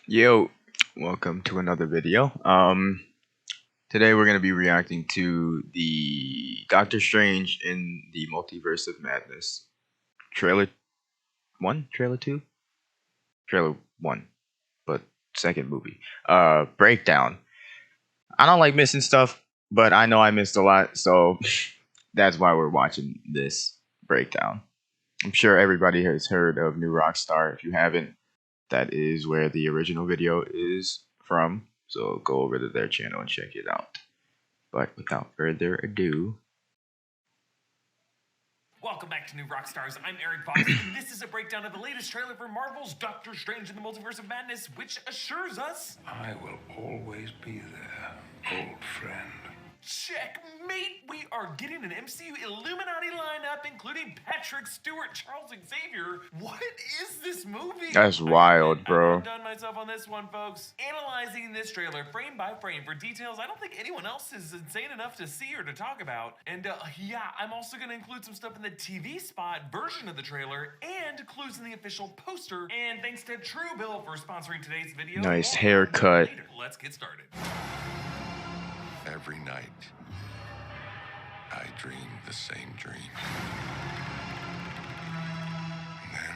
Yo, welcome to another video. Today we're gonna be reacting to the Doctor Strange in the Multiverse of Madness trailer one, trailer two, trailer one, but second movie. Breakdown. I don't like missing stuff, but I know I missed a lot, so that's why we're watching this breakdown. I'm sure everybody has heard of New Rockstar. If you haven't, that is where the original video is from. So go over to their channel and check it out. But without further ado, welcome back to New Rockstars. I'm Eric Fox, and this is a breakdown of the latest trailer for Marvel's Doctor Strange in the Multiverse of Madness, which assures us I will always be there, old friend. checkmate! We are getting an MCU Illuminati lineup, including Patrick Stewart, Charles Xavier. What is this movie? that's wild, bro. I've done myself on this one, folks. Analyzing this trailer frame by frame for details I don't think anyone else is insane enough to see or to talk about. And yeah, I'm also going to include some stuff in the TV spot version of the trailer and clues in the official poster. And thanks to Truebill for sponsoring today's video. Nice haircut. Let's get started. Every night, I dream the same dream. And then,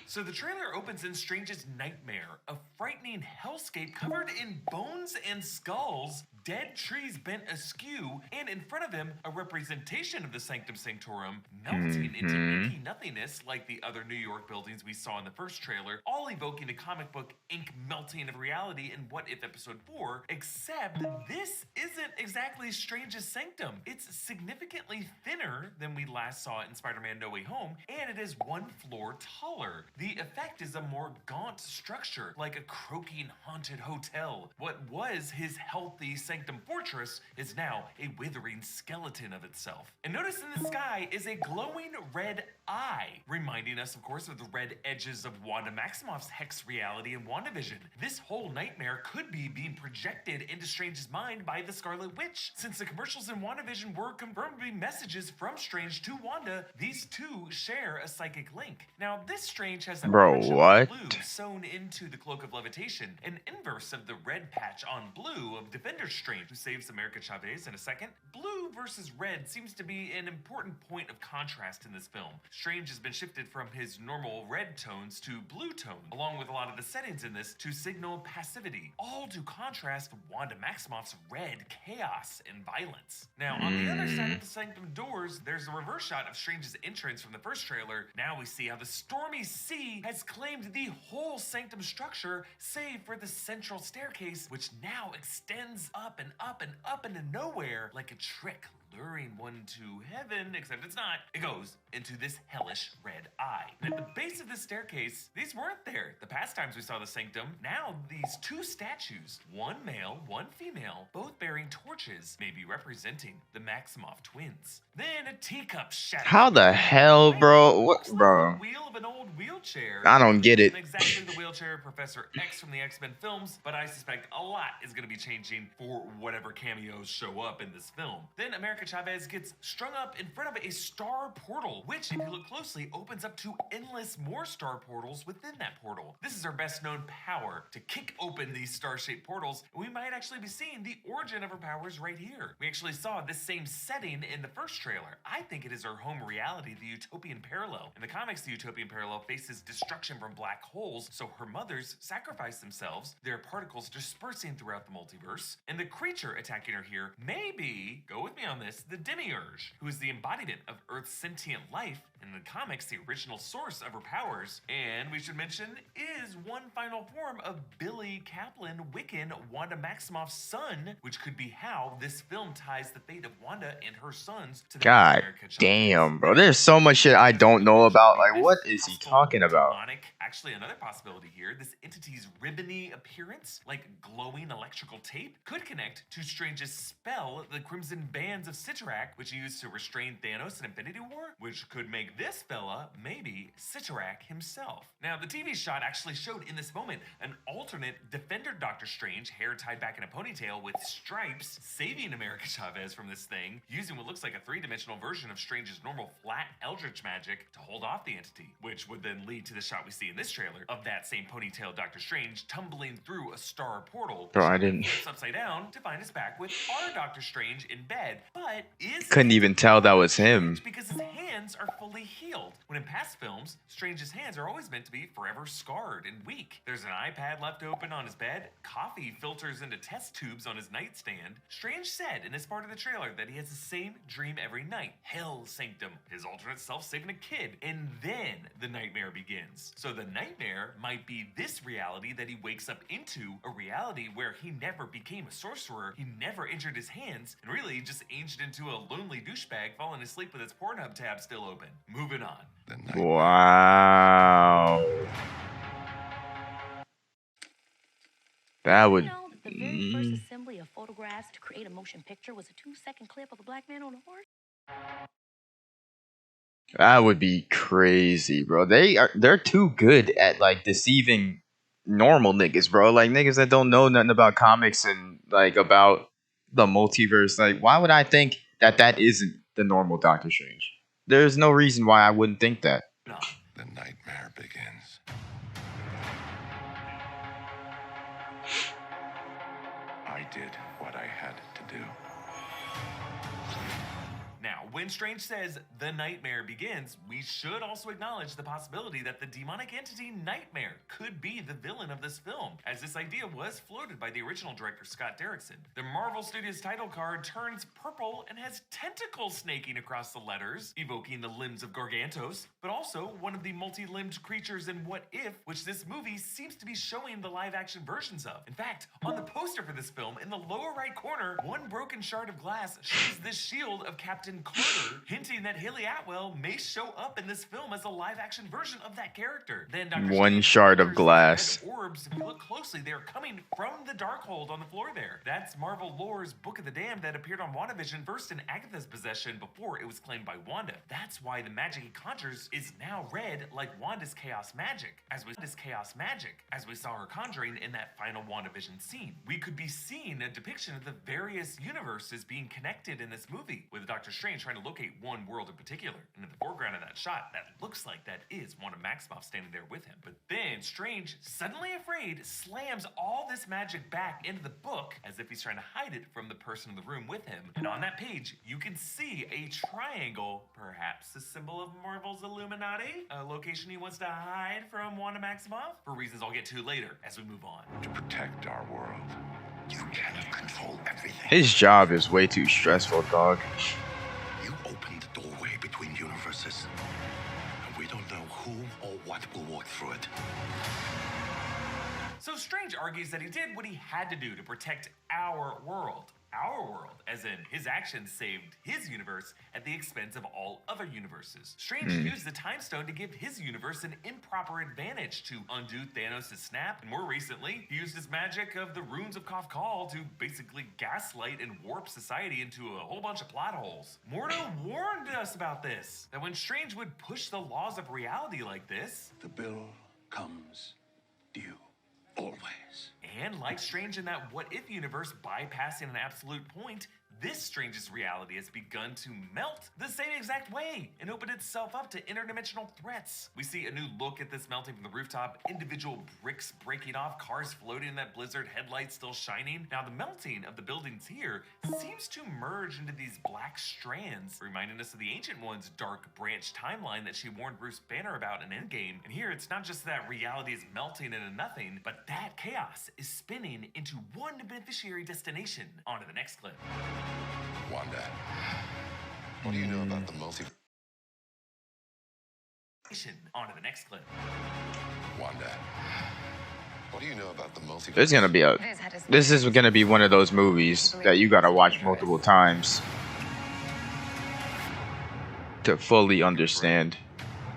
So the trailer opens in Strange's nightmare, a frightening hellscape covered in bones and skulls, dead trees bent askew, and in front of him, a representation of the Sanctum Sanctorum melting into inky nothingness like the other New York buildings we saw in the first trailer, all evoking the comic book ink melting of reality in What If Episode 4, except this isn't exactly Strange's sanctum. It's significantly thinner than we last saw it in Spider-Man No Way Home, and it is one floor taller. The effect is a more gaunt structure, like a croaking haunted hotel. What was his healthy sanctum fortress is now a withering skeleton of itself. And notice in the sky is a glowing red eye, reminding us, of course, of the red edges of Wanda Maximoff's hex reality in WandaVision. This whole nightmare could be being projected into Strange's mind by the Scarlet Witch. Since the commercials in WandaVision were confirmed to be messages from Strange to Wanda, these two share a psychic link. Now, this Strange has a Bro, patch what? of blue sewn into the cloak of levitation, an inverse of the red patch on blue of Defender Strange, who saves America Chavez in a second. Blue versus red seems to be an important point of contrast in this film. Strange has been shifted from his normal red tones to blue tones, along with a lot of the settings in this to signal passivity, all to contrast Wanda Maximoff's red chaos and violence. Now, on the other side of the sanctum doors, there's a reverse shot of Strange's entrance from the first trailer. Now we see how the stormy sea has claimed the whole sanctum structure, save for the central staircase, which now extends up and up and up into nowhere like a trick luring one to heaven, except it's not. It goes into this hellish red eye. And at the base of this staircase, these weren't there the past times we saw the sanctum. Now these two statues, one male, one female, both bearing torches, may be representing the Maximoff twins. Then a teacup shatters. How the hell, bro? What, bro? The wheel of an old wheelchair. I don't get it. Isn't exactly the wheelchair of Professor X from the X-Men films, but I suspect a lot is going to be changing for whatever cameos show up in this film. Then America Chavez gets strung up in front of a star portal, which, if you look closely, opens up to endless more star portals within that portal. This is her best known power, to kick open these star-shaped portals, and we might actually be seeing the origin of her powers right here. We actually saw this same setting in the first trailer. I think it is her home reality, the Utopian Parallel. In the comics, the Utopian Parallel faces destruction from black holes, so her mothers sacrifice themselves, their particles dispersing throughout the multiverse, and the creature attacking her here may be, go with me on this, the Demiurge, who is the embodiment of Earth's sentient life, and in the comics, the original source of her powers, and we should mention, is one final form of Billy Kaplan, Wiccan, Wanda Maximoff's son, which could be how this film ties the fate of Wanda and her sons to the God America Chavez. damn, bro. There's so much shit I don't know about. Like, what is he talking about? Demonic Actually, another possibility here, this entity's ribbony appearance, like glowing electrical tape, could connect to Strange's spell, the Crimson Bands of Cyttorak, which he used to restrain Thanos in Infinity War, which could make this fella maybe Cyttorak himself. Now, the TV shot actually showed in this moment an alternate Defender Doctor Strange, hair tied back in a ponytail with stripes, saving America Chavez from this thing, using what looks like a three-dimensional version of Strange's normal flat Eldritch magic to hold off the entity, which would then lead to the shot we see in this trailer of that same ponytail Doctor Strange tumbling through a star portal. Bro, I didn't. Upside down to find us back with our Doctor Strange in bed, but couldn't even tell that was him because his hands are fully healed. When in past films, Strange's hands are always meant to be forever scarred and weak. There's an iPad left open on his bed, coffee filters into test tubes on his nightstand. Strange said in this part of the trailer that he has the same dream every night. Hell Sanctum, his alternate self saving a kid, and then the nightmare begins. So the nightmare might be this reality that he wakes up into, a reality where he never became a sorcerer, he never injured his hands, and really just aged into a lonely douchebag falling asleep with his Pornhub tab still open. Moving on. Wow. That would. You know, the very first assembly of photographs to create a motion picture was a 2-second clip of a black man on a horse. That would be crazy, bro. They're too good at like deceiving normal niggas, bro. Like niggas that don't know nothing about comics and like about the multiverse. Like, why would I think that isn't the normal Doctor Strange? There's no reason why I wouldn't think that. The nightmare begins. I did what I had to do. Now, when Strange says the nightmare begins, we should also acknowledge the possibility that the demonic entity Nightmare could be the villain of this film, as this idea was floated by the original director Scott Derrickson. The Marvel Studios title card turns purple and has tentacles snaking across the letters, evoking the limbs of Gargantos, but also one of the multi-limbed creatures in What If, which this movie seems to be showing the live-action versions of. In fact, on the poster for this film, in the lower right corner, one broken shard of glass shows the shield of Captain Carter, hinting that Haley Atwell may show up in this film as a live-action version of that character. Then Dr. One Strange shard of enters glass. red orbs. If you look closely, they are coming from the Darkhold on the floor there. That's Marvel Lore's Book of the Damned that appeared on WandaVision, first in Agatha's possession before it was claimed by Wanda. That's why the magic he conjures is now red like Wanda's chaos magic, as we saw her conjuring in that final WandaVision scene. We could be seeing a depiction of the various universes being connected in this movie, with Doctor Strange trying to locate one world in particular. And in the foreground of that shot, that looks like that is Wanda Maximoff standing there with him. But then Strange, suddenly afraid, slams all this magic back into the book as if he's trying to hide it from the person in the room with him. And on that page, you can see a triangle, perhaps a symbol of Marvel's Illuminati, a location he wants to hide from Wanda Maximoff, for reasons I'll get to later as we move on. To protect our world. You cannot control everything. His job is way too stressful, dog. You opened the doorway between universes. And we don't know who or what will walk through it. So Strange argues that he did what he had to do to protect our world. Our world, as in his actions saved his universe at the expense of all other universes. Strange used the Time Stone to give his universe an improper advantage to undo Thanos' snap, and more recently, he used his magic of the Runes of Kafkal to basically gaslight and warp society into a whole bunch of plot holes. Mordo warned us about this, that when Strange would push the laws of reality like this, The bill comes due. Always. and like Strange in that What If universe bypassing an absolute point, this Strange's reality has begun to melt the same exact way and open itself up to interdimensional threats. We see a new look at this melting from the rooftop, individual bricks breaking off, cars floating in that blizzard, headlights still shining. Now the melting of the buildings here seems to merge into these black strands, reminding us of the Ancient One's dark branch timeline that she warned Bruce Banner about in Endgame. And here it's not just that reality is melting into nothing, but that chaos is spinning into one beneficiary destination. On to the next clip. Wanda, what do you know about the multiverse? On to the next clip. Wanda, what do you know about the multiverse? There's gonna be a. This is gonna be one of those movies that you gotta watch multiple times to fully understand.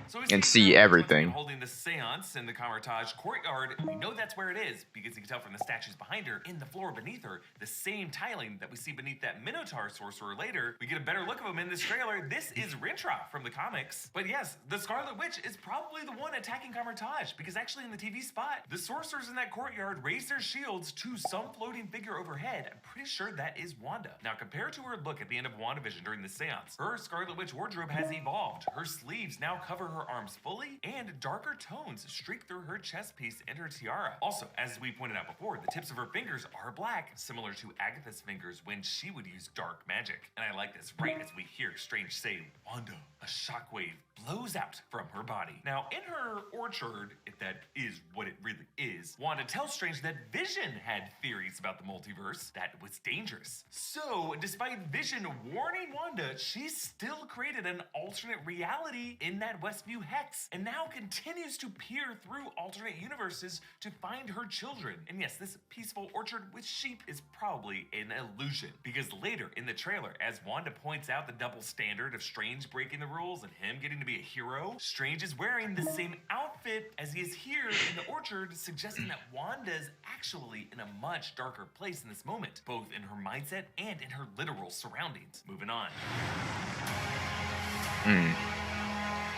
So we and see everything. Holding the seance in the Camartage courtyard. We know that's where it is because you can tell from the statues behind her in the floor beneath her, the same tiling that we see beneath that Minotaur sorcerer later. We get a better look of him in this trailer. This is Rintrah from the comics. But yes, the Scarlet Witch is probably the one attacking Camartage because actually in the TV spot, the sorcerers in that courtyard raise their shields to some floating figure overhead. I'm pretty sure that is Wanda. Now compared to her look at the end of WandaVision during the seance, her Scarlet Witch wardrobe has evolved. Her sleeves now cover her arms fully, and darker tones streak through her chest piece and her tiara. Also, as we pointed out before, the tips of her fingers are black, similar to Agatha's fingers when she would use dark magic. And I like this right as we hear Strange say, Wanda. A shockwave blows out from her body. Now, in her orchard, if that is what it really is, Wanda tells Strange that Vision had theories about the multiverse that was dangerous. So, despite Vision warning Wanda, she still created an alternate reality in that Westview hex, and now continues to peer through alternate universes to find her children. And yes, this peaceful orchard with sheep is probably an illusion, because later in the trailer, as Wanda points out the double standard of Strange breaking the rules and him getting to be a hero, Strange is wearing the same outfit as he is here in the orchard, suggesting that Wanda is actually in a much darker place in this moment, both in her mindset and in her literal surroundings. Moving on.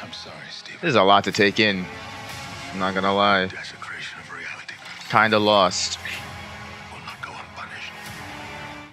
I'm sorry, Steve. There's a lot to take in. I'm not gonna lie. Desecration of reality Kinda lost. will not go unpunished.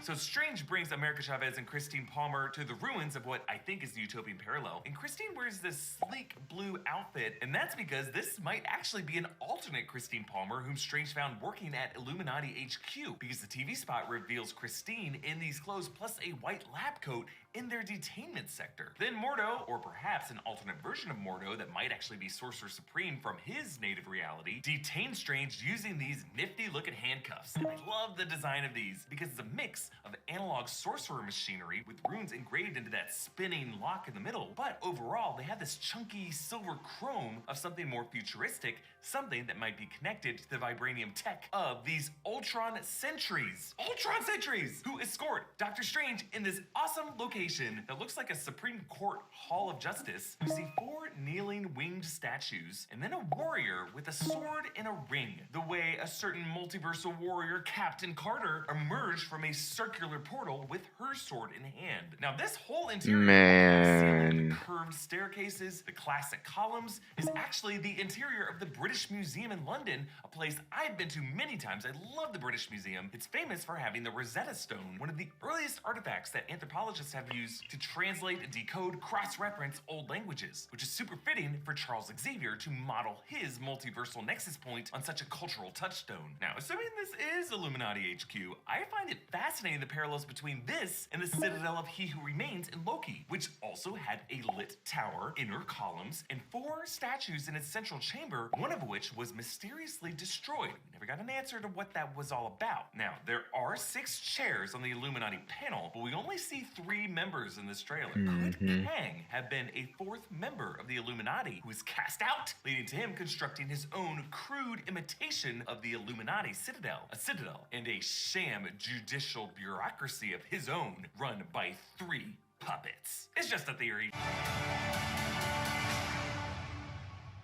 So Strange brings America Chavez and Christine Palmer to the ruins of what I think is the utopian parallel. And Christine wears this sleek blue outfit, and that's because this might actually be an alternate Christine Palmer whom Strange found working at Illuminati HQ, because the TV spot reveals Christine in these clothes plus a white lab coat in their detainment sector. Then Mordo, or perhaps an alternate version of Mordo that might actually be Sorcerer Supreme from his native reality, detains Strange using these nifty looking handcuffs. And I love the design of these because it's a mix of analog sorcerer machinery with runes engraved into that spinning lock in the middle, but overall they have this chunky silver chrome of something more futuristic, something that might be connected to the vibranium tech of these Ultron Sentries. Ultron Sentries! Who escort Doctor Strange in this awesome location that looks like a Supreme Court Hall of Justice. We see 4 kneeling winged statues, and then a warrior with a sword and a ring, the way a certain multiversal warrior, Captain Carter, emerged from a circular portal with her sword in hand. Now this whole interior, Man. the curved staircases, the classic columns, is actually the interior of the British Museum in London, a place I've been to many times. I love the British Museum. It's famous for having the Rosetta Stone, one of the earliest artifacts that anthropologists have used to translate and decode, cross-reference old languages, which is super fitting for Charles Xavier to model his multiversal nexus point on such a cultural touchstone. Now, assuming this is Illuminati HQ, I find it fascinating the parallels between this and the Citadel of He Who Remains in Loki, which also had a lit tower, inner columns, and 4 statues in its central chamber, one of which was mysteriously destroyed. We never got an answer to what that was all about. Now, there are 6 chairs on the Illuminati panel, but we only see 3 members in this trailer. Could Kang have been a 4th member of the Illuminati who was cast out, leading to him constructing his own crude imitation of the Illuminati Citadel, a citadel and a sham judicial bureaucracy of his own, run by 3 puppets? It's just a theory.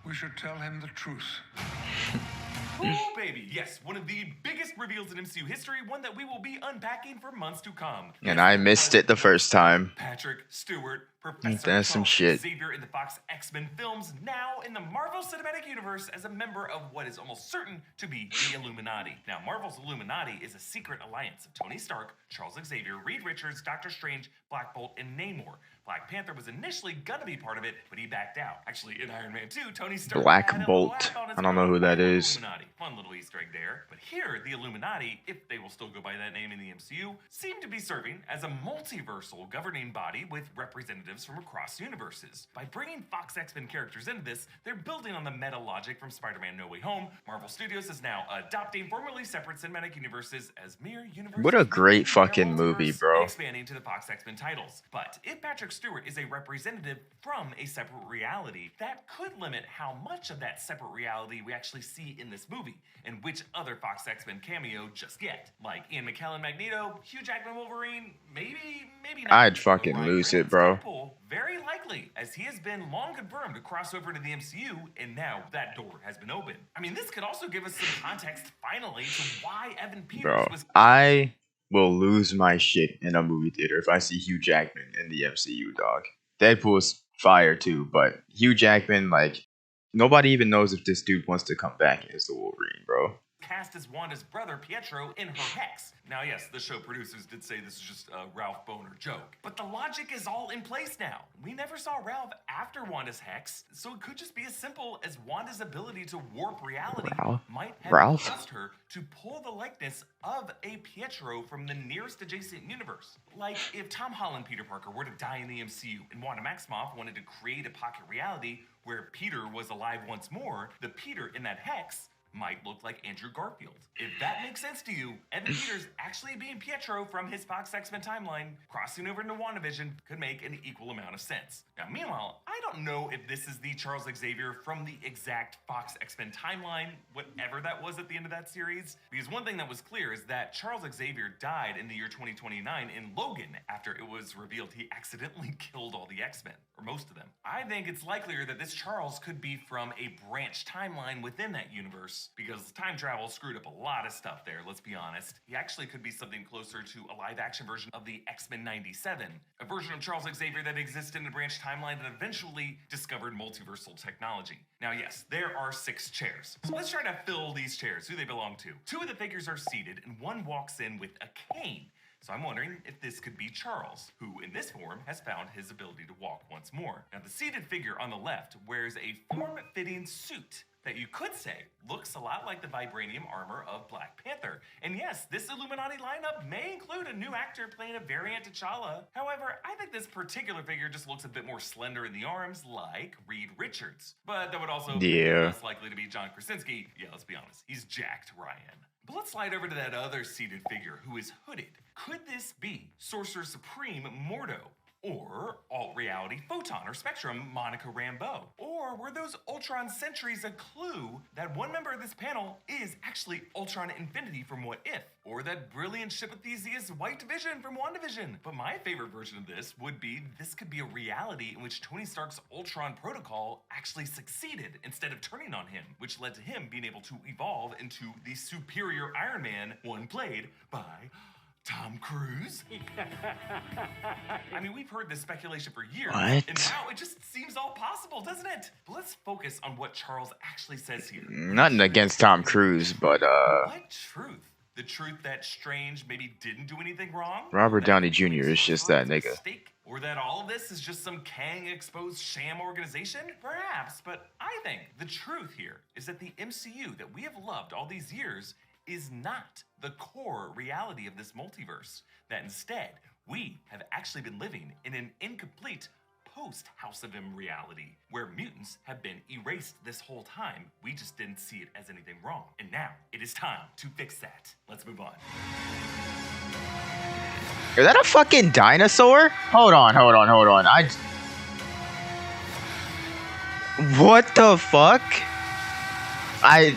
We should tell him the truth. Oh, baby, yes, one of the biggest reveals in MCU history, one that we will be unpacking for months to come. And I missed it the first time. Patrick Stewart, Professor That's some Charles shit. Xavier in the Fox X-Men films, now in the Marvel Cinematic Universe as a member of what is almost certain to be the Illuminati. Now, Marvel's Illuminati is a secret alliance of Tony Stark, Charles Xavier, Reed Richards, Doctor Strange, Black Bolt, and Namor. Black Panther was initially gonna be part of it, but he backed out. Actually, in Iron Man 2, Tony Stark Black had a Bolt. laugh on his I don't know who that is. Illuminati. Fun little Easter egg there. But here, the Illuminati, if they will still go by that name in the MCU, seem to be serving as a multiversal governing body with representatives from across universes. By bringing Fox X-Men characters into this, they're building on the meta logic from Spider-Man No Way Home. Marvel Studios is now adopting formerly separate cinematic universes as mere universes. What a great within their fucking movie, multiverse bro. and expanding to the Fox X-Men titles. But if Patrick Patrick Stewart is a representative from a separate reality, that could limit how much of that separate reality we actually see in this movie, and which other Fox X-Men cameo just yet. Like Ian McKellen Magneto, Hugh Jackman Wolverine, maybe not. I'd fucking lose it, bro. Deadpool, very likely, as he has been long confirmed to cross over to the MCU, and now that door has been opened. I mean, this could also give us some context, finally, to why Evan Peters was... I will lose my shit in a movie theater if I see Hugh Jackman in the MCU, dog. Deadpool's fire too, but Hugh Jackman, like, nobody even knows if this dude wants to come back as the Wolverine, bro. Cast as Wanda's brother Pietro in her Hex. Now, yes, the show producers did say this is just a Ralph Boner joke, but the logic is all in place now. We never saw Ralph after Wanda's Hex, so it could just be as simple as Wanda's ability to warp reality might have caused her to pull the likeness of a Pietro from the nearest adjacent universe. Like if Tom Holland Peter Parker were to die in the MCU and Wanda Maximoff wanted to create a pocket reality where Peter was alive once more, the Peter in that Hex might look like Andrew Garfield. If that makes sense to you, Evan Peters actually being Pietro from his Fox X-Men timeline, crossing over into WandaVision could make an equal amount of sense. Now, meanwhile, I don't know if this is the Charles Xavier from the exact Fox X-Men timeline, whatever that was at the end of that series, because one thing that was clear is that Charles Xavier died in the year 2029 in Logan after it was revealed he accidentally killed all the X-Men, or most of them. I think it's likelier that this Charles could be from a branch timeline within that universe, because time travel screwed up a lot of stuff there, let's be honest. He actually could be something closer to a live-action version of the X-Men 97, a version of Charles Xavier that existed in a branch timeline that eventually discovered multiversal technology. Now, yes, there are 6 chairs, so let's try to fill these chairs, who they belong to. 2 of the figures are seated, and one walks in with a cane. So I'm wondering if this could be Charles, who in this form has found his ability to walk once more. Now, the seated figure on the left wears a form-fitting suit that you could say looks a lot like the vibranium armor of Black Panther. And yes, this Illuminati lineup may include a new actor playing a variant T'Challa. However, I think this particular figure just looks a bit more slender in the arms, like Reed Richards. But that would also be less likely to be John Krasinski. Yeah, let's be honest, he's jacked Ryan. But let's slide over to that other seated figure who is hooded. Could this be Sorcerer Supreme Mordo? Or alt-reality Photon or Spectrum Monica Rambeau? Or were those Ultron sentries a clue that one member of this panel is actually Ultron Infinity from What If? Or that brilliant ship of Theseus White Vision from WandaVision? But my favorite version of this would be this could be a reality in which Tony Stark's Ultron protocol actually succeeded instead of turning on him, which led to him being able to evolve into the superior Iron Man, one played by Tom Cruise? I mean, we've heard this speculation for years, and now it just seems all possible, doesn't it? But let's focus on what Charles actually says here. Nothing against Tom Cruise, but What truth? The truth that Strange maybe didn't do anything wrong? Robert Downey Jr. is just that nigga. Or that all of this is just some Kang exposed sham organization? Perhaps, but I think the truth here is that the MCU that we have loved all these years is not the core reality of this multiverse. That instead, we have actually been living in an incomplete post-House of M reality, where mutants have been erased this whole time. We just didn't see it as anything wrong. And now, it is time to fix that. Let's move on. Is that a fucking dinosaur? Hold on. What the fuck? I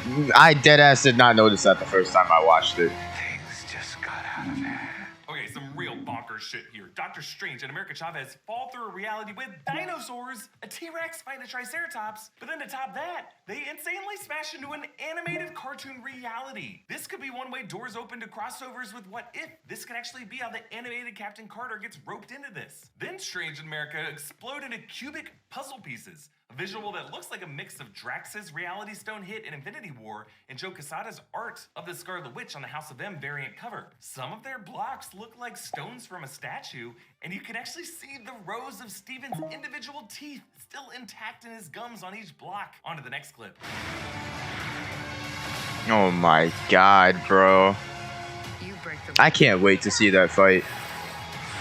deadass did not notice that the first time I watched it. Things just got out of hand. Okay, some real bonkers shit here. Doctor Strange and America Chavez fall through a reality with dinosaurs, a T-Rex fighting a Triceratops, but then to top that, they insanely smash into an animated cartoon reality. This could be one way doors open to crossovers with What If. This could actually be how the animated Captain Carter gets roped into this. Then Strange and America explode into cubic puzzle pieces. A visual that looks like a mix of Drax's Reality Stone hit in Infinity War and Joe Quesada's art of the Scarlet Witch on the House of M variant cover. Some of their blocks look like stones from a statue, and you can actually see the rows of Steven's individual teeth still intact in his gums on each block. On to the next clip. Oh my god, bro. I can't wait to see that fight.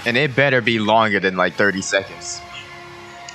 And it better be longer than like 30 seconds.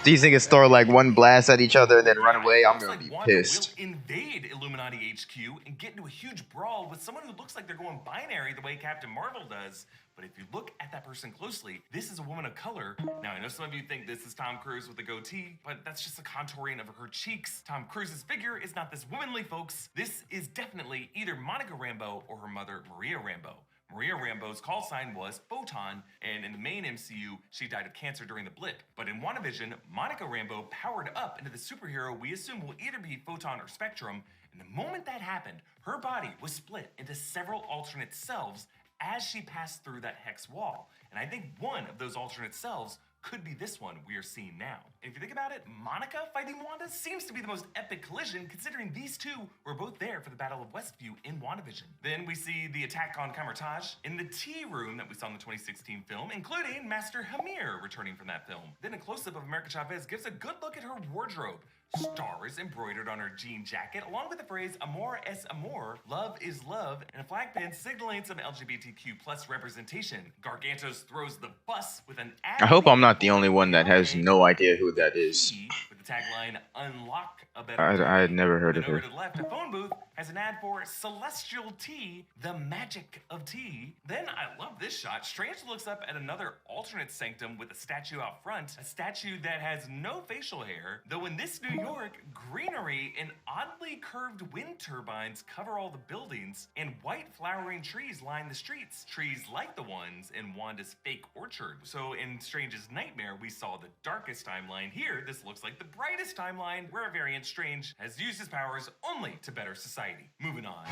These niggas throw like one blast at each other and then run away. I'm Looks gonna like be Wanda pissed. will invade Illuminati HQ and get into a huge brawl with someone who looks like they're going binary the way Captain Marvel does. But if you look at that person closely, this is a woman of color. Now, I know some of you think this is Tom Cruise with a goatee, but that's just a contouring of her cheeks. Tom Cruise's figure is not this womanly, folks. This is definitely either Monica Rambeau or her mother, Maria Rambeau. Maria Rambeau's call sign was Photon, and in the main MCU, she died of cancer during the blip. But in WandaVision, Monica Rambeau powered up into the superhero we assume will either be Photon or Spectrum, and the moment that happened, her body was split into several alternate selves as she passed through that hex wall. And I think one of those alternate selves could be this one we are seeing now. And if you think about it, Monica fighting Wanda seems to be the most epic collision, considering these two were both there for the Battle of Westview in WandaVision. Then we see the attack on Kamar-Taj in the tea room that we saw in the 2016 film, including Master Hamir returning from that film. Then a close-up of America Chavez gives a good look at her wardrobe. Stars embroidered on her jean jacket, along with the phrase "Amor es amor," love is love, and a flag pin signaling some LGBTQ plus representation. Gargantos throws the bus with an ad. I hope I'm not the only one that has no idea who that is. With the tagline "Unlock a better." I had never heard of Over her. to the left, a phone booth has an ad for Celestial Tea, the magic of tea. Then I love this shot. Strange looks up at another alternate sanctum with a statue out front, a statue that has no facial hair, though in this New York, greenery and oddly curved wind turbines cover all the buildings, and white flowering trees line the streets, trees like the ones in Wanda's fake orchard. So in Strange's nightmare, we saw the darkest timeline. Here, this looks like the brightest timeline, where a variant Strange has used his powers only to better society. Moving on.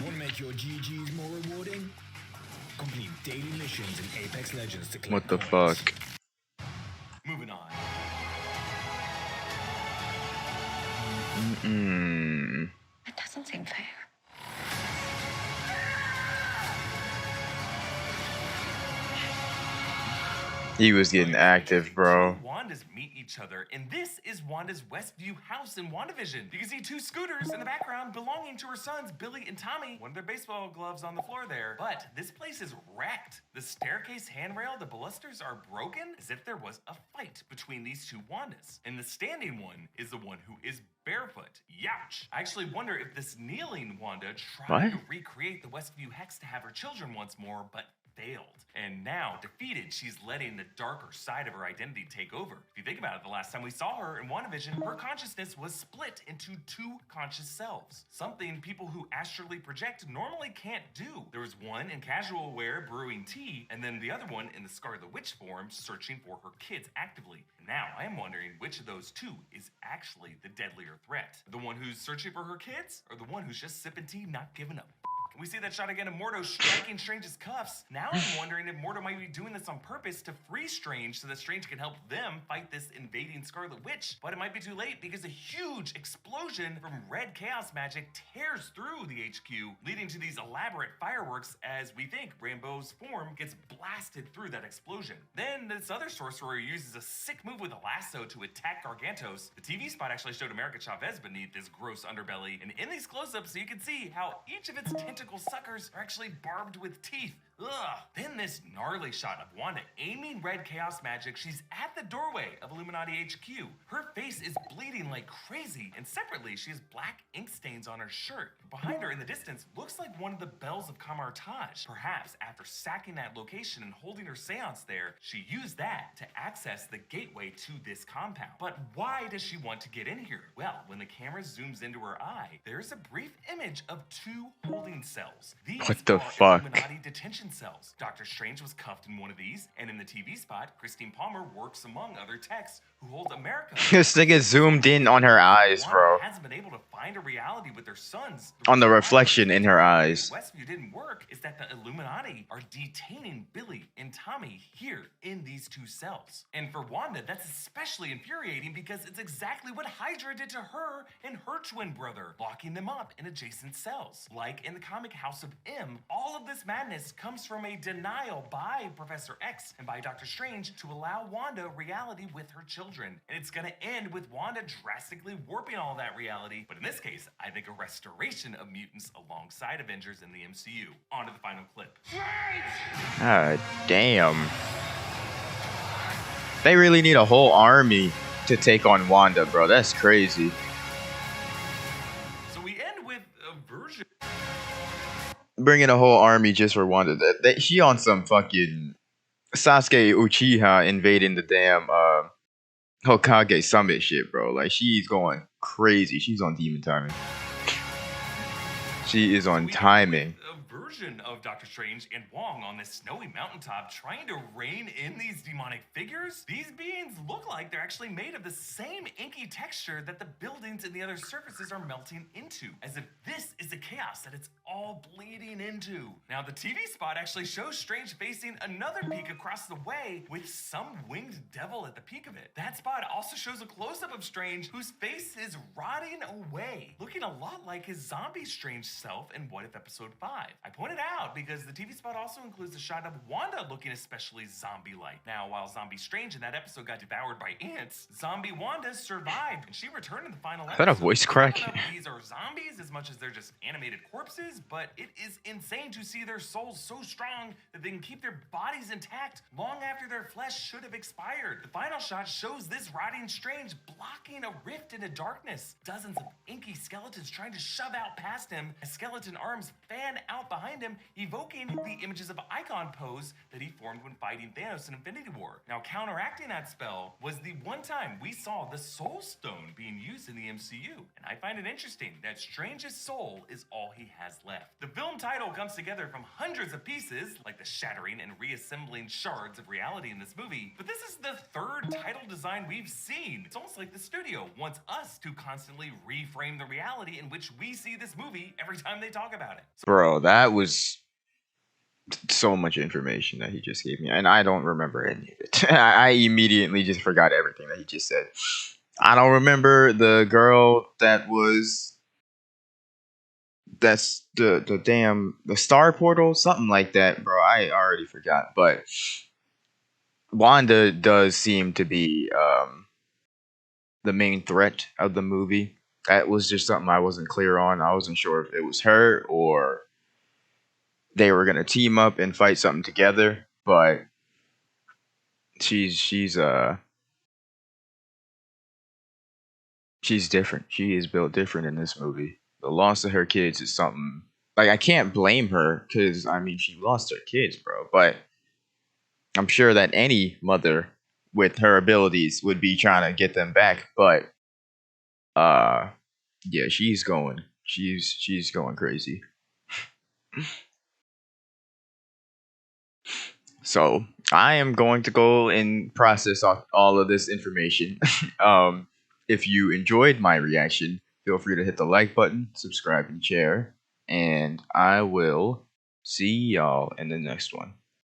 Want to make your GGs more rewarding? Complete daily missions in Apex Legends to collect What the points. fuck? Moving on. That doesn't seem fair. He was getting active, bro. Wandas meet each other, and this is Wanda's Westview house in WandaVision. You can see two scooters in the background belonging to her sons, Billy and Tommy. One of their baseball gloves on the floor there. But this place is wrecked. The staircase handrail, the balusters are broken, as if there was a fight between these two Wandas. And the standing one is the one who is barefoot. Youch! I actually wonder if this kneeling Wanda tried to recreate the Westview hex to have her children once more, but failed. And now, defeated, she's letting the darker side of her identity take over. If you think about it, the last time we saw her in WandaVision, her consciousness was split into two conscious selves. Something people who astrally project normally can't do. There was one in casual wear brewing tea, and then the other one in the Scar the Witch form searching for her kids actively. Now, I am wondering which of those two is actually the deadlier threat. The one who's searching for her kids, or the one who's just sipping tea, not giving up? We see that shot again of Mordo striking Strange's cuffs. Now I'm wondering if Mordo might be doing this on purpose to free Strange so that Strange can help them fight this invading Scarlet Witch. But it might be too late because a huge explosion from red chaos magic tears through the HQ, leading to these elaborate fireworks as we think Rambeau's form gets blasted through that explosion. Then this other sorcerer uses a sick move with a lasso to attack Gargantos. The TV spot actually showed America Chavez beneath this gross underbelly, and in these close-ups you can see how each of its tentacles suckers are actually barbed with teeth. Ugh. Then this gnarly shot of Wanda aiming red chaos magic. She's at the doorway of Illuminati HQ. Her face is bleeding like crazy, and separately she has black ink stains on her shirt. Behind her in the distance looks like one of the bells of Kamar-Taj. Perhaps after sacking that location and holding her seance there, she used that to access the gateway to this compound. But why does she want to get in here? Well, when the camera zooms into her eye, there's a brief image of two holding cells. These What the are fuck? Illuminati detention cells. Doctor Strange was cuffed in one of these, and in the TV spot, Christine Palmer works among other techs who hold America. This nigga zoomed in on her eyes, bro. Wanda hasn't been able to find a reality with their sons. On the reflection in her eyes. Westview didn't work is that the Illuminati are detaining Billy and Tommy here in these two cells. And for Wanda, that's especially infuriating because it's exactly what Hydra did to her and her twin brother, locking them up in adjacent cells. Like in the comic House of M, all of this madness comes comes from a denial by Professor X and by Doctor Strange to allow Wanda reality with her children. And it's gonna end with Wanda drastically warping all that reality, but in this case, I think a restoration of mutants alongside Avengers in the MCU. On to the final clip. Ah, damn. They really need a whole army to take on Wanda, bro. That's crazy. So we end with a version. Bringing a whole army just for Wanda. She on some fucking Sasuke Uchiha invading the damn Hokage summit shit, bro. Like, she's going crazy. She's on demon timing. She is on timing. A version of Doctor Strange and Wong on this snowy mountaintop trying to rein in these demonic figures. These beings look like they're actually made of the same inky texture that the buildings and the other surfaces are melting into, as if this is the chaos that it's all bleeding into. Now, the TV spot actually shows Strange facing another peak across the way with some winged devil at the peak of it. That spot also shows a close-up of Strange, whose face is rotting away, looking a lot like his zombie Strange self in What If Episode 5. I pointed out because the TV spot also includes a shot of Wanda looking especially zombie-like. Now, while Zombie Strange in that episode got devoured by ants, Zombie Wanda survived, and she returned in the final episode. Is that a voice crack? I don't know if these are zombies as much as they're just animated corpses, but it is insane to see their souls so strong that they can keep their bodies intact long after their flesh should have expired. The final shot shows this rotting Strange blocking a rift into darkness. Dozens of inky skeletons trying to shove out past him as skeleton arms fan out behind him, evoking the images of Icon pose that he formed when fighting Thanos in Infinity War. Now, counteracting that spell was the one time we saw the Soul Stone being used in the MCU, and I find it interesting that Strange's soul is all he has left. The film title comes together from hundreds of pieces, like the shattering and reassembling shards of reality in this movie, but this is the third title design we've seen. It's almost like the studio wants us to constantly reframe the reality in which we see this movie every time they talk about it. Bro, that was so much information that he just gave me, and I don't remember any of it. I immediately just forgot everything that he just said. I don't remember the girl that's the star portal, something like that, bro. I already forgot. But Wanda does seem to be the main threat of the movie. That was just something I wasn't clear on. I wasn't sure if it was her or they were gonna team up and fight something together. But she's different. She is built different in this movie. The loss of her kids is something, like, I can't blame her, because I mean, she lost her kids, bro. But I'm sure that any mother with her abilities would be trying to get them back. But yeah, she's going crazy. So I am going to go and process all of this information. If you enjoyed my reaction, feel free to hit the like button, subscribe, and share. And I will see y'all in the next one.